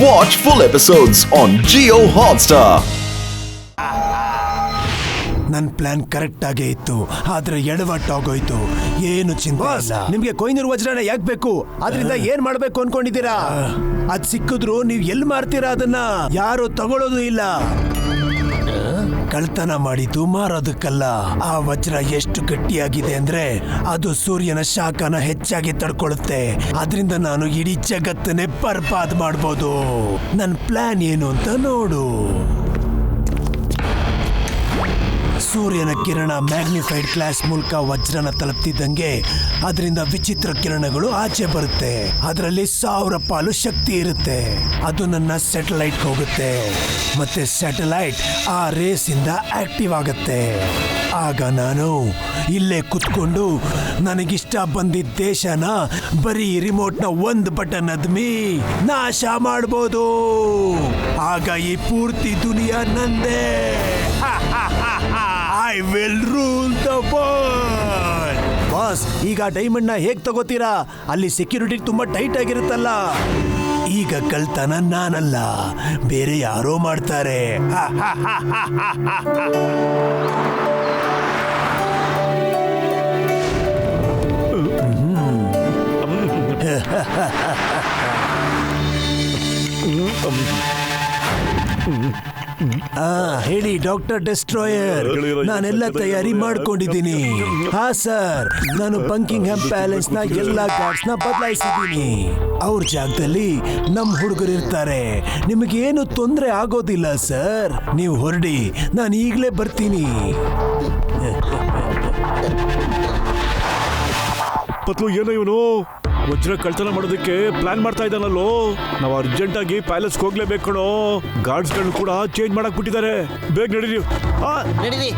Watch full episodes on Jio Hotstar. ನನ್ನ plan correct ಆಗೇ ಇತ್ತು, ಆದ್ರೆ ಎಡವಟ್ಟಾಗೋಯ್ತು. ಏನು ಚಿಂತೆ ಇಲ್ಲ. ನಿಮ್ಗೆ ಕೊಹಿನೂರ್ ವಜ್ರನ ಯಾಕೆ ಬೇಕು? ಅದರಿಂದ ಏನ್ ಮಾಡ್ಬೇಕು ಅನ್ಕೊಂಡಿದ್ದೀರಾ? ಅದ್ ಸಿಕ್ಕಿದ್ರು ನೀವ್ ಎಲ್ಲಿ ಮಾರ್ತೀರಾ? ಅದನ್ನ ಯಾರು ತಗೊಳ್ಳೋದು ಇಲ್ಲ. ಕಳ್ತನ ಮಾಡಿದ್ದು ಮಾರೋದಕ್ಕಲ್ಲ. ಆ ವಜ್ರ ಎಷ್ಟು ಗಟ್ಟಿಯಾಗಿದೆ ಅಂದ್ರೆ ಅದು ಸೂರ್ಯನ ಶಾಖನ ಹೆಚ್ಚಾಗಿ ತಡ್ಕೊಳ್ಳುತ್ತೆ. ಅದರಿಂದ ನಾನು ಇಡೀ ಜಗತ್ತನ್ನೇ ಬರ್ಬಾದ್ ಮಾಡ್ಬೋದು. ನನ್ನ ಪ್ಲಾನ್ ಏನು ಅಂತ ನೋಡು. ಸೂರ್ಯನ ಕಿರಣ ಮ್ಯಾಗ್ನಿಫೈಡ್ ಗ್ಲಾಸ್ ಮೂಲಕ ವಜ್ರನ ತಲುಪ್ತಿದ್ದಂಗೆ ಅದರಿಂದ ವಿಚಿತ್ರ ಕಿರಣಗಳು ಆಚೆ ಬರುತ್ತೆ. ಅದರಲ್ಲಿ 1000 ಪಾಲು ಶಕ್ತಿ ಇರುತ್ತೆ. ಅದು ನನ್ನ ಸ್ಯಾಟಲೈಟ್ ಹೋಗುತ್ತೆ ಮತ್ತೆ ಸ್ಯಾಟಲೈಟ್ ಆ ರೇಸ್ ಇಂದ ಆಕ್ಟಿವ್ ಆಗುತ್ತೆ. ಆಗ ನಾನು ಇಲ್ಲೇ ಕುತ್ಕೊಂಡು ನನಗಿಷ್ಟ ಬಂದಿದ್ದ ದೇಶನ ಬರೀ ರಿಮೋಟ್ ನ ಒಂದು ಬಟನ್ ಅದ್ಮಿ ನಾಶ ಮಾಡ್ಬೋದು. ಆಗ ಈ ಪೂರ್ತಿ ದುನಿಯಾ ನಂದೇ. I will rule the world. Boss, ಈಗ ಡೈಮಂಡ್ ನ ಹೇಗ್ ತಗೋತೀರಾ? ಅಲ್ಲಿ ಸೆಕ್ಯೂರಿಟಿ ತುಂಬಾ ಟೈಟ್ ಆಗಿರುತ್ತಲ್ಲ. ಈಗ ಕಳ್ತನ ನಾನಲ್ಲ, ಬೇರೆ ಯಾರೋ ಮಾಡ್ತಾರೆ. ಹೇಳಿ ಡಾಕ್ಟರ್ ಡೆಸ್ಟ್ರಾಯರ್, ನಾನೆಲ್ಲ ತಯಾರಿ ಮಾಡ್ಕೊಂಡಿದ್ದೀನಿ. ಹಾ ಸರ್, ನಾನು ಬಂಕಿಂಗ್ಹ್ಯಾಮ್ ಪ್ಯಾಲೇಸ್ ನ ಎಲ್ಲಾ ಗಾರ್ಡ್ಸ್ ನ ಬದಲಾಯಿಸಿದ್ದೀನಿ. ಅವ್ರ ಜಾಗದಲ್ಲಿ ನಮ್ ಹುಡುಗರು ಇರ್ತಾರೆ. ನಿಮಗೇನು ತೊಂದರೆ ಆಗೋದಿಲ್ಲ ಸರ್. ನೀವು ಹೊರಡಿ, ನಾನು ಈಗಲೇ ಬರ್ತೀನಿ. ಪತ್ಲು ಏನೋ ಇವನು ವಜ್ರ ಕಳ್ತನ ಮಾಡೋದಕ್ಕೆ ಪ್ಲಾನ್ ಮಾಡ್ತಾ ಇದ್ದಾನಲ್ಲೋ. ನಾವು ಅರ್ಜೆಂಟ್ ಆಗಿ ಪ್ಯಾಲೇಸ್ಗೆ ಹೋಗ್ಲೇಬೇಕು ಕಣೋ. ಗಾರ್ಡ್ಸ್ ಗಳನ್ನ ಕೂಡ ಚೇಂಜ್ ಮಾಡಕ್ ಬಿಟ್ಟಿದ್ದಾರೆ. ಬೇಗ ನಡೀರಿ. ನಡೀರಿ.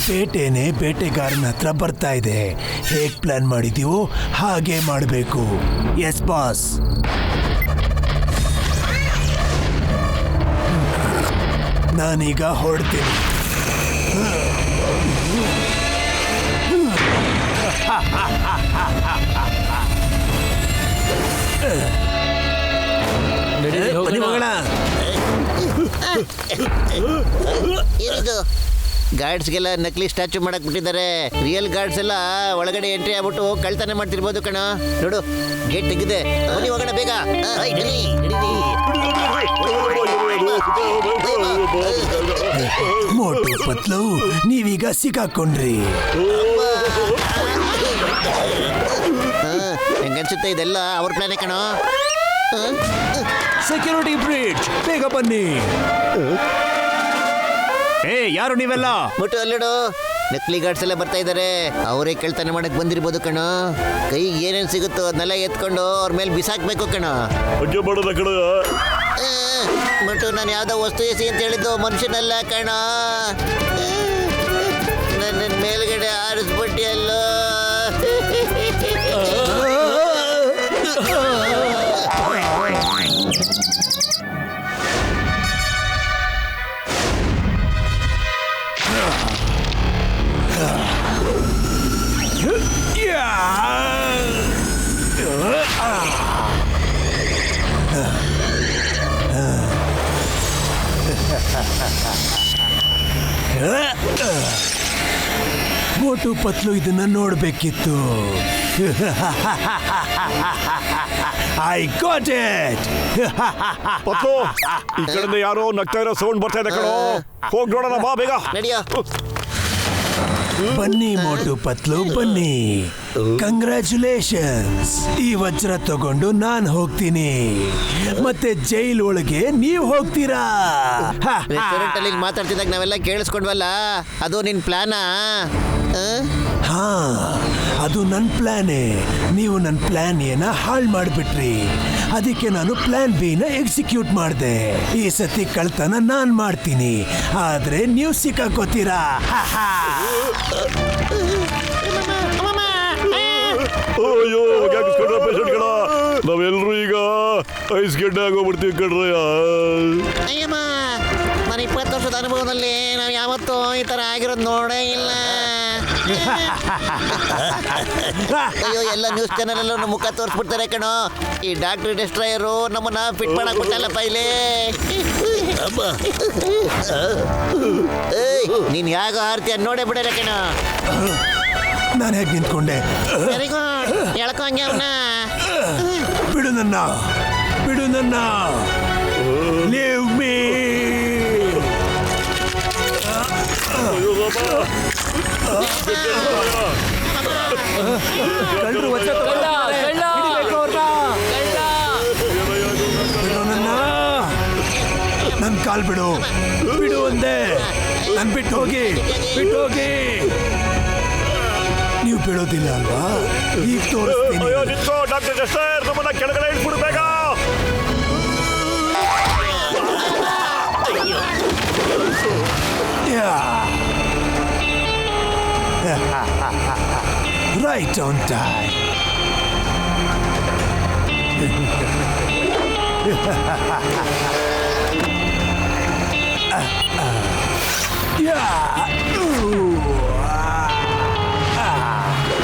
ಬೇಟೆನೆ ಬೇಟೆಗಾರನ ಹತ್ರ ಬರ್ತಾ ಇದೆ. ಹೇಗ್ ಪ್ಲಾನ್ ಮಾಡಿದೀವೋ ಹಾಗೆ ಮಾಡಬೇಕು. Yes boss. ನಾನೀಗ ಹೊರಡ್ತೀನಿ. ಏನಿದು? ಗಾರ್ಡ್ಸ್ಗೆಲ್ಲ ನಕಲಿ ಸ್ಟ್ಯಾಚು ಮಾಡಕ್ ಬಿಟ್ಟಿದ್ದಾರೆ. ರಿಯಲ್ ಗಾರ್ಡ್ಸ್ ಎಲ್ಲ ಒಳಗಡೆ ಎಂಟ್ರಿ ಆಗ್ಬಿಟ್ಟು ಕಳ್ತನ ಮಾಡ್ತಿರ್ಬೋದು ಕಣ. ನೋಡು, ಗೇಟ್ ತೆಗಿದೆ. ಬನ್ನಿ ಹೋಗೋಣ ಬೇಗ. ಮೋಟು ಪತ್ಲು, ನೀವೀಗ ಸಿಕ್ಕಾಕೊಂಡ್ರಿ. ಹೆಂಗನ್ಸುತ್ತೆ ಇದೆಲ್ಲ ಅವ್ರ ಪ್ಲಾನೇ ಕಣ. ಸೆಕ್ಯೂರಿಟಿ ಬ್ರಿಡ್ಜ್, ಬೇಗ ಬನ್ನಿ. ಯಾರು ನೀವೆಲ್ಲ? ಮುಟ್ಟು ಅಲ್ಲಿಡು. ನಕಲಿ ಗಾರ್ಡ್ಸ್ ಎಲ್ಲ ಬರ್ತಾ ಇದ್ದಾರೆ. ಅವರೇ ಕಳ್ತನ ಮಾಡಕ್ ಬಂದಿರ್ಬೋದು ಕಣ. ಕೈಗೆ ಏನೇನು ಸಿಗುತ್ತೋ ಅದನ್ನೆಲ್ಲ ಎತ್ಕೊಂಡು ಅವ್ರ ಮೇಲೆ ಬಿಸಾಕ್ಬೇಕು ಕಣ. ಮುಟ್ಟು, ನಾನು ಯಾವ್ದೋ ವಸ್ತು ಎಸಿ ಅಂತ ಹೇಳಿದ್ದು, ಮನುಷ್ಯನಲ್ಲ ಕಣ. ನನ್ನ ಮೇಲ್ಗಡೆ ಆರಿಸ್ಬಿಟ್ಟಿಯಲ್ಲೋ. ಮೋಟು ಪತ್ಲು ಇದನ್ನ ನೋಡ್ಬೇಕಿತ್ತು. I got it. ಪತ್ಲು, ಈ ಕಡೆಯಿಂದ ಯಾರೋ ನಗ್ತಾ ಇರೋ ಸೌಂಡ್ ಬರ್ತಾ ಇದೆ ಕಣೋ. ಹೋಗಿ ನೋಡೋಣ ಬಾ ಬೇಗ. ನಡಿಯೋ. ಬನ್ನಿ ಮೋಟು ಪತ್ಲು, ಬನ್ನಿ. ಕಂಗ್ರ್ಯಾಚುಲೇಷನ್ಸ್. ಈ ವಜ್ರ ತಗೊಂಡು ನಾನ್ ಹೋಗ್ತೀನಿ, ಮತ್ತೆ ಜೈಲ್ ಒಳಗೆ ನೀವ್ ಹೋಗ್ತೀರಾ. ರೆಸ್ಟೋರೆಂಟ್ ಅಲ್ಲಿ ಮಾತಾಡ್ತಿದ್ದಾಗ ನಾವೆಲ್ಲ ಕೇಳಿಸ್ಕೊಂಡ್ವಲ್ಲ, ಅದು ನಿನ್ ಪ್ಲಾನಾ? ಹಾ, ಅದು ನನ್ನ ಪ್ಲಾನೇ. ನೀವು ನನ್ನ ಪ್ಲಾನ್ ಏನ ಹಾಳು ಮಾಡಿಬಿಟ್ರಿ. ಅದಕ್ಕೆ ನಾನು ಪ್ಲಾನ್ ಬಿ ನ ಎಕ್ಸಿಕ್ಯೂಟ್ ಮಾಡಿದೆ. ಈ ಸತಿ ಕಳ್ತನ ನಾನ್ ಮಾಡ್ತೀನಿ, ಆದ್ರೆ ನೀವು ಸಿಕ್ಕಾಕೋತೀರಾ. ಅಯ್ಯೋ ಪೇಷಂಟ್ಗಳ ನಾವೆಲ್ಲರೂ ಈಗ ಐಸ್ ಗೆಡ್ಡೆ ಆಗೋಗ್ಬಿಡ್ತೀವಿ ಕಣ್ರಯ್ಯ. ಅಯ್ಯಮ್ಮ, ನಾನು 20 ವರ್ಷದ ಅನುಭವದಲ್ಲಿ ನಾವು ಯಾವತ್ತೂ ಈ ತರ ಆಗಿರೋದು ನೋಡೇ ಇಲ್ಲ. ಅಯ್ಯೋ, ಎಲ್ಲ ನ್ಯೂಸ್ ಚಾನಲ್ ಅಲ್ಲೂ ನಮ್ಮ ಮುಖ ತೋರಿಸ್ಬಿಡ್ತಾರೆ ಕಣೋ. ಈ ಡಾಕ್ಟರ್ ಡೆಸ್ಟ್ರಾಯರು ನಮ್ಮನ್ನ ಫಿಟ್ ಮಾಡಕ್ ಬಿಟ್ಟಲ್ಲಪ್ಪ ಇಲ್ಲಿ. ನೀನ್ ಯಾಗ ಆರ್ತಿಯ ನೋಡೇ ಬಿಡಲ್ಲ ಕಣೋ. ನಾನು ಹೇಗೆ ನಿಂತ್ಕೊಂಡೆ? ವೆರಿ ಗುಡ್, ಹೇಳ್ಕೊ ಹಂಗೆ ಅವನ್ನ. ಬಿಡು ನನ್ನ, ಬಿಡು ನನ್ನ. Leave me. ಕಳ್ಳರು ವಜ್ರ ತಗೊಂಡಿದ್ದಾರೆ. ಹಿಡಿಬೇಕು ಅವ್ರನ್ನ. ಬಿಡು ನನ್ನ. ನನ್ನ ಕಾಲ್ ಬಿಡು, ಬಿಡು ಒಂದೇ. ನನ್ ಬಿಟ್ಟು ಹೋಗಿ, ಬಿಟ್ಟು ಹೋಗಿ. ನೀವು ಬಿಡೋದಿಲ್ಲ ಅಲ್ವಾ? ಈಗ ತೋರಿಸ್ತೀನಿ. ಅಯ್ಯೋ ನಿಂತ್ಕೋ ಡಾಕ್ಟರ್ ಡೆಸ್ಟ್ರಾಯರ್, ನಮ್ಮನ್ನ ಕೆಳಗಡೆ ಇಟ್ಬಿಡು ಬೇಗ. Right on time.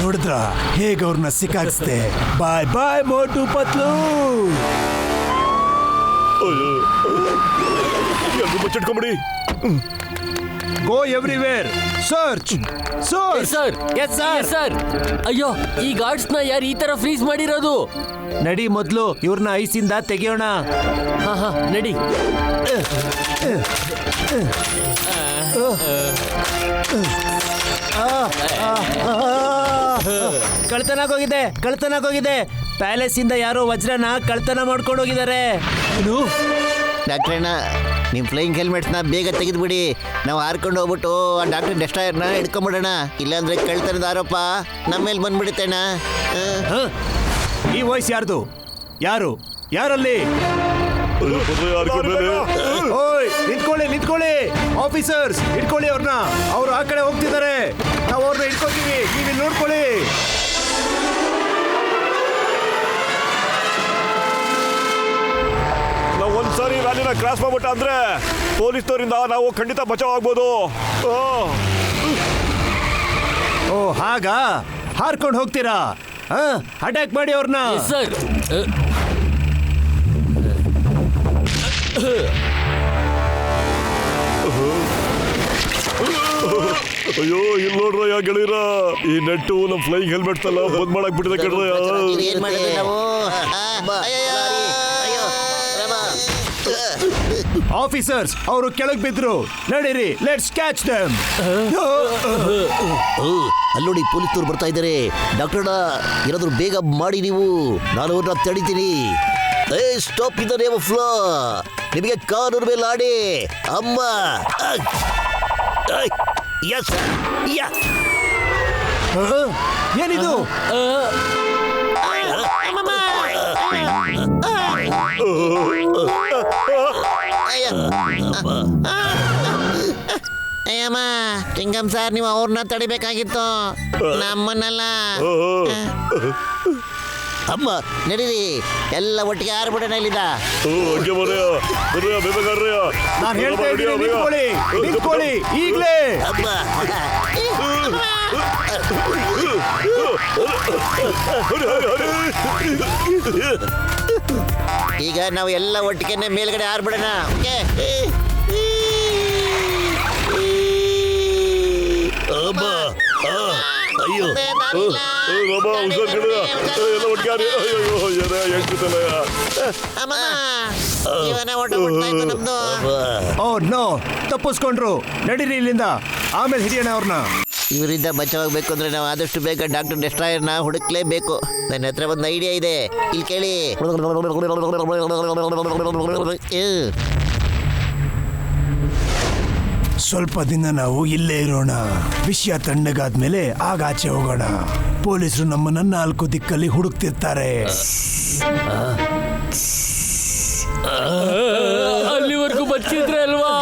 ನೋಡಿದ್ರ ಹೇಗೆ ಅವ್ರನ್ನ ಸಿಕ್ಕಾಕ್ಸ್ದೆ. ಬಾಯ್ ಬಾಯ್ ಮೋಟು ಪತ್ಲು. ಎಲ್ರು ಮುಚ್ಚಿಟ್ಕೊಂಬಿಡಿ. Go everywhere, search search. Sir, yes sir. Sir. ಅಯ್ಯೋ, ಈ ಗಾರ್ಡ್ಸ್ ನ ಯಾರು ಈ ತರ ಫ್ರೀಸ್ ಮಾಡಿರೋದು? ನಡಿ, ಮೊದ್ಲು ಇವ್ರನ್ನ ಐಸಿಂದ ತೆಗಿಯೋಣ. ಹಾ ನಡಿ. ಕಳ್ತನಾಗೋಗಿದೆ, ಕಳ್ತನಾಗೋಗಿದೆ. ಪ್ಯಾಲೇಸ್ ಇಂದ ಯಾರೋ ವಜ್ರನ ಕಳ್ತನ ಮಾಡ್ಕೊಂಡು ಹೋಗಿದ್ದಾರೆ. ಡಾಕ್ಟ್ರಣ್ಣ, ನಿಮ್ಮ ಫ್ಲೈಯಿಂಗ್ ಹೆಲ್ಮೆಟ್ಸ್ನ ಬೇಗ ತೆಗೆದುಬಿಡಿ. ನಾವು ಹಾರ್ಕೊಂಡು ಹೋಗ್ಬಿಟ್ಟು ಆ ಡಾಕ್ಟರ್ ಡೆಸ್ಟ್ರಾಯರ್ನ ಹಿಡ್ಕೊಂಬಿಡೋಣ. ಇಲ್ಲಾಂದ್ರೆ ಕಳ್ತನದ ಆರೋಪ ನಮ್ಮ ಮೇಲೆ ಬಂದ್ಬಿಡುತ್ತೇಣ್ಣ. ಈ ವಾಯ್ಸ್ ಯಾರ್ದು? ಯಾರು? ಯಾರಲ್ಲಿ? ಓಯ್, ನಿಂತ್ಕೊಳ್ಳಿ, ನಿಂತ್ಕೊಳ್ಳಿ. ಆಫೀಸರ್ಸ್, ಇಟ್ಕೊಳ್ಳಿ ಅವ್ರನ್ನ. ಅವ್ರು ಆ ಕಡೆ ಹೋಗ್ತಿದ್ದಾರೆ, ನಾವು ಅವ್ರನ್ನ ಇಟ್ಕೊತೀವಿ. ನೀವು ನೋಡ್ಕೊಳ್ಳಿ. ನಾವು ಒಂದ್ಸಾರಿ ವ್ಯಾಲಿನ ಕ್ರಾಸ್ ಮಾಡ್ಬಿಟ್ಟ ಅಂದ್ರೆ ಪೊಲೀಸ್ನವರಿಂದ ನಾವು ಖಂಡಿತ ಬಚಾವ್ ಆಗ್ಬೋದು. ಓ, ಹಾಗಾ? ಹಾರ್ಕೊಂಡು ಹೋಗ್ತೀರಾ? ಅಟ್ಯಾಕ್ ಮಾಡಿ ಅವ್ರನ್ನ. ಸರ್, ಅಯ್ಯೋ, ಇಲ್ಲಿ ನೋಡ್ರಯ್ಯ ಗೆಳೆಯರ, ಈ ನೆಟ್ಟು ನಮ್ಮ ಫ್ಲೈಯಿಂಗ್ ಹೆಲ್ಮೆಟ್ಸ್ ಎಲ್ಲ ಬಂದ್ ಮಾಡಕ್ ಬಿಟ್ಟಿದೆ ಕಣ್ರಯ್ಯ. ಏನ್ ಮಾಡಿದ್ವಿ ನಾವು? ಆಫೀಸರ್ಸ್, ಅವರು ಕೆಳಗೆ ಬಿದ್ರು. ನಡೀರಿ, ಲೆಟ್ಸ್ ಕ್ಯಾಚ್ ದೆಮ್. ಅಲ್ಲೋಡಿ, ಪೊಲೀಸರು ಬರ್ತಾ ಇದ್ದಾರೆ. ಡಾಕ್ಟರ್, ಏನಾದ್ರು ಬೇಗ ಮಾಡಿ ನೀವು, ನಾನು ಅವ್ರನ್ನ ತಡಿತೀನಿ. Stop in the name of law. ನಿಮಗೆ ಕಾನೂನು ಮೇಲೆ ಆಡಿ. ಅಮ್ಮ, ಎಸ್, ಯಾ. ಏನಿದು? ಅಯ್ಯಮ್ಮ, ಚಿಂಗಮ್ ಸರ್, ನೀವು ಅವ್ರನ್ನ ತಡಿಬೇಕಾಗಿತ್ತು, ನಮ್ಮನ್ನೆಲ್ಲ. ಅಮ್ಮ, ನಡೀರಿ, ಎಲ್ಲ ಒಟ್ಟಿಗೆ ಆರ್ಬಿಡೋಣ ಇಲ್ಲಿಂದ. ನಾನು ಹೇಳ್ತಾ ಇದ್ದೀನಿ, ನಿಂತ್ಕೊಳ್ಳಿ, ನಿಂತ್ಕೊಳ್ಳಿ ಈಗಲೇ. ಅಮ್ಮ, ಈಗ ನಾವು ಎಲ್ಲ ಒಟ್ಟಿಗೆ ಮೇಲ್ಗಡೆ ಆರ್ಬಿಡೋಣ. ಓಕೆ? ಅಯ್ಯೋ, ಹುಷಾರ್ ಕಡೆ ಎಲ್ಲ ಒಟ್ಟಿಗೆ. ಓ ನೋ, ತಪ್ಪಿಸ್ಕೊಂಡ್ರು. ನಡೀರಿ ಇಲ್ಲಿಂದ, ಆಮೇಲೆ ಹಿಡಿಯೋಣ ಅವ್ರನ್ನ. ಇವರಿಂದ ಬಚಾವಾಗಬೇಕು ಅಂದ್ರೆ ನಾವು ಆದಷ್ಟು ಬೇಗ ಡಾಕ್ಟರ್ ಡೆಸ್ಟ್ರಾಯರ್ನ ಹುಡುಕ್ಲೇಬೇಕು. ನನ್ನ ಹತ್ರ ಒಂದು ಐಡಿಯಾ ಇದೆ, ಇಲ್ಲಿ ಕೇಳಿ. ಸ್ವಲ್ಪ ದಿನ ನಾವು ಇಲ್ಲೇ ಇರೋಣ. ವಿಷಯ ತಣ್ಣಗಾದ್ಮೇಲೆ ಆಗಾಚೆ ಹೋಗೋಣ. ಪೊಲೀಸರು ನಮ್ಮನ್ನ 4 ದಿಕ್ಕಲ್ಲಿ ಹುಡುಕ್ತಿರ್ತಾರೆ. ಅಲ್ಲಿವರೆಗೂ ಬದುಕಿದ್ರೆ ಅಲ್ವಾ?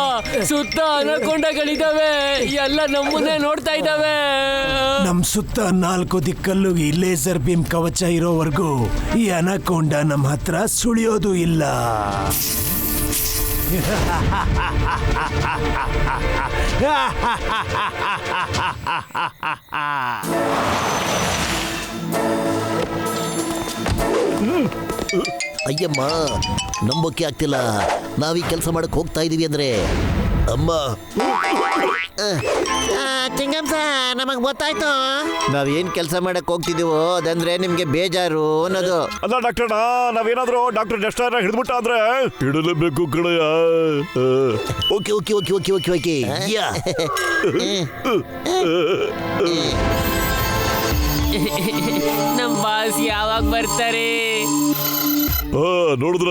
ಸುತ್ತ ಅನಕೊಂಡಗಳಿದಾವೆ, ಎಲ್ಲ ನಮ್ಮನ್ನೇ ನೋಡ್ತಾ ಇದ್ದಾವೆ. ನಮ್ ಸುತ್ತ 4 ದಿಕ್ಕಲ್ಲೂ ಈ ಲೇಸರ್ ಬೀಮ್ ಕವಚ ಇರೋವರೆಗೂ ಈ ಅನಕೊಂಡ ನಮ್ಮ ಹತ್ರ ಸುಳಿಯೋದು ಇಲ್ಲ. ಅಯ್ಯಮ್ಮ, ನಂಬೋಕೆ ಆಗ್ತಿಲ್ಲ. ನಾವೀ ಕೆಲಸ ಮಾಡಕ್ ಹೋಗ್ತಾ ಇದೀವಿ ಅಂದ್ರೆ ಅಮ್ಮ. ಚಿಂಗಂ ಸರ್, ನಮಗ್ ಗೊತ್ತಾಯ್ತು ನಾವೇನ್ ಕೆಲಸ ಮಾಡಕ್ ಹೋಗ್ತಿದೀವೋ ಅದಂದ್ರೆ ನಿಮ್ಗೆ ಬೇಜಾರು ಅನ್ನೋದು. ಅಲ್ಲ ಡಾಕ್ಟರ್, ನಾವೇನಾದ್ರೂ ಡಾಕ್ಟರ್ ಡೆಸ್ಟಾರ್ನ ಹಿಡಿದ್ಬಿಟ್ಟ ಅಂದ್ರೆ ಹಿಡಲೇಬೇಕು ಕಡೆಯ. Okay okay okay okay okay okay. ನಮ್ ಬಾಸ್ ಯಾವಾಗ ಬರ್ತಾರೆ? ನೋಡಿದ್ರ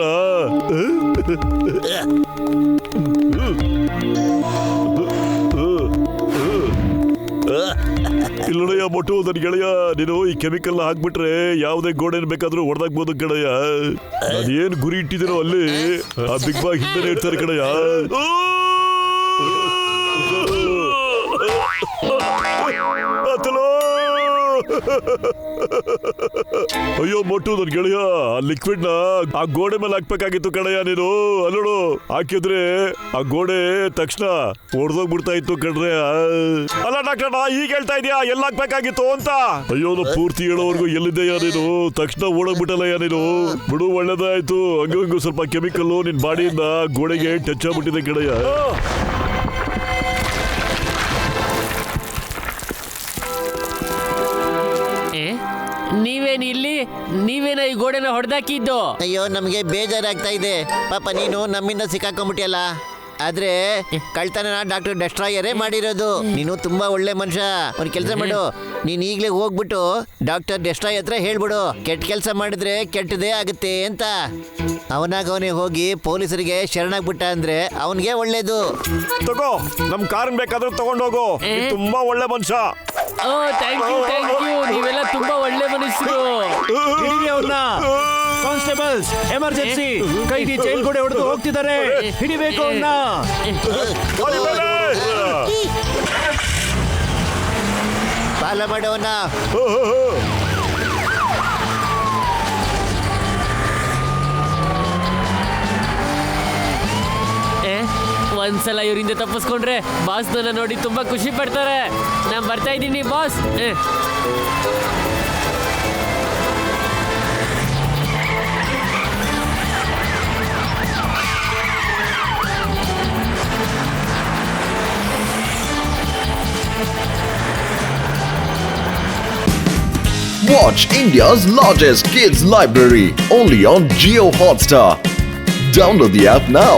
ಇಲ್ಲಯ್ಯ ಮೊಟ್ಟು ನನ್ ಗೆಳೆಯ, ನೀನು ಈ ಕೆಮಿಕಲ್ ಹಾಕ್ಬಿಟ್ರೆ ಯಾವುದೇ ಗೋಡೆನ್ ಬೇಕಾದ್ರೂ ಹೊಡೆದಾಕ್ಬೋದು ಕಡೆಯ. ಅದೇನ್ ಗುರಿ ಇಟ್ಟಿದ್ದೀರೋ ಅಲ್ಲಿ ಆ ಬಿಗ್ ಬಾಗ್ ಹಿಂದೆ ಇಡ್ತಾರೆ ಕಡೆಯ. ಅಯ್ಯೋ ಮೊಟ್ಟು ನನ್ ಗೆಳೆಯ, ಆ ಲಿಕ್ವಿಡ್ ನ ಆ ಗೋಡೆ ಮೇಲೆ ಹಾಕ್ಬೇಕಾಗಿತ್ತು ಕಡೆಯ ನೀನು. ಅಲ್ಲೋಡು, ಹಾಕಿದ್ರೆ ಆ ಗೋಡೆ ತಕ್ಷಣ ಹೊಡೆದೋಗ್ಬಿಡ್ತಾ ಇತ್ತು ಕಡ್ರೆ. ಅಲ್ಲ ಡಾಕ್ಟರ್, ಈಗ ಹೇಳ್ತಾ ಇದೀಯಾ ಎಲ್ಲ ಹಾಕ್ಬೇಕಾಗಿತ್ತು ಅಂತ? ಅಯ್ಯೋ ಪೂರ್ತಿ ಹೇಳೋವರೆಗೂ ಎಲ್ಲಿದೆಯಾ ನೀನು? ತಕ್ಷಣ ಓಡೋಗ್ಬಿಟ್ಟಲ್ಲಯ್ಯ ನೀನು. ಬಿಡು, ಒಳ್ಳೇದಾಯ್ತು. ಹಂಗೂ ಸ್ವಲ್ಪ ಕೆಮಿಕಲ್ ನಿನ್ ಬಾಡಿಯಿಂದ ಗೋಡೆಗೆ ಟಚ್ ಆಗ್ಬಿಟ್ಟಿದೆ ಕಡೆಯ. ನೀವೇನ್ ಇಲ್ಲಿ? ನೀವೇನ ಈ ಗೋಡೆನ ಹೊಡೆದಾಕಿದ್ದು? ಅಯ್ಯೋ, ನಮ್ಗೆ ಬೇಜಾರಾಗ್ತಾ ಇದೆ. ಪಾಪ ನೀನು ನಮ್ಮಿಂದ ಸಿಕ್ಕಾಕೊಂಡ್ಬಿಟ್ಟಿಯಲ್ಲ. ಆದ್ರೆ ಕಳ್ತನ ಡಾಕ್ಟರ್ ಡೆಸ್ಟ್ರಾಯರೇ ಮಾಡಿರೋದು. ನೀನು ತುಂಬಾ ಒಳ್ಳೆ ಮನುಷ್ಯ. ಒಂದ್ ಕೆಲಸ ಮಾಡು, ನೀನ್ ಈಗ್ಲೇ ಹೋಗ್ಬಿಟ್ಟು ಡಾಕ್ಟರ್ ಡೆಸ್ಟ್ರಾಯ್ ಹತ್ರ ಹೇಳ್ಬಿಡು, ಕೆಟ್ಟ ಕೆಲಸ ಮಾಡಿದ್ರೆ ಕೆಟ್ಟದೇ ಆಗುತ್ತೆ ಅಂತ. ಅವನಾಗವನೇ ಹೋಗಿ ಪೊಲೀಸರಿಗೆ ಶರಣಾಗ್ಬಿಟ್ಟ ಅಂದ್ರೆ ಅವನ್ಗೆ ಒಳ್ಳೇದು. ತಗೋ, ನಮ್ ಕಾರ್ ಬೇಕಾದ್ರೂ ತಗೊಂಡೋಗು. ತುಂಬಾ ಒಳ್ಳೆ ಮನುಷ್ಯ. Thank you. ನೀವೆಲ್ಲ ತುಂಬಾ ಒಳ್ಳೆ ಮನುಷ್ಯರು. Constables, emergency! ಕೈದಿ ಜೈಲ್ ಗೋಡೆ ಹೊಡೆದು ಹೋಗ್ತಿದ್ದಾರೆ, ಹಿಡಿಬೇಕು ಅವ್ನ. ಪಾಲ ಮಾಡೋಣ. ಒಂದ್ಸಲ ಇವರಿಂದ ತಪ್ಪಿಸ್ಕೊಂಡ್ರೆ ಬಾಸ್ ನನ್ನ ನೋಡಿ ತುಂಬಾ ಖುಷಿ ಪಡ್ತಾರೆ. ನಾನ್ ಬರ್ತಾ ಇದ್ದೀನಿ boss. Watch India's largest kids library only on Jio Hotstar. Download the app now.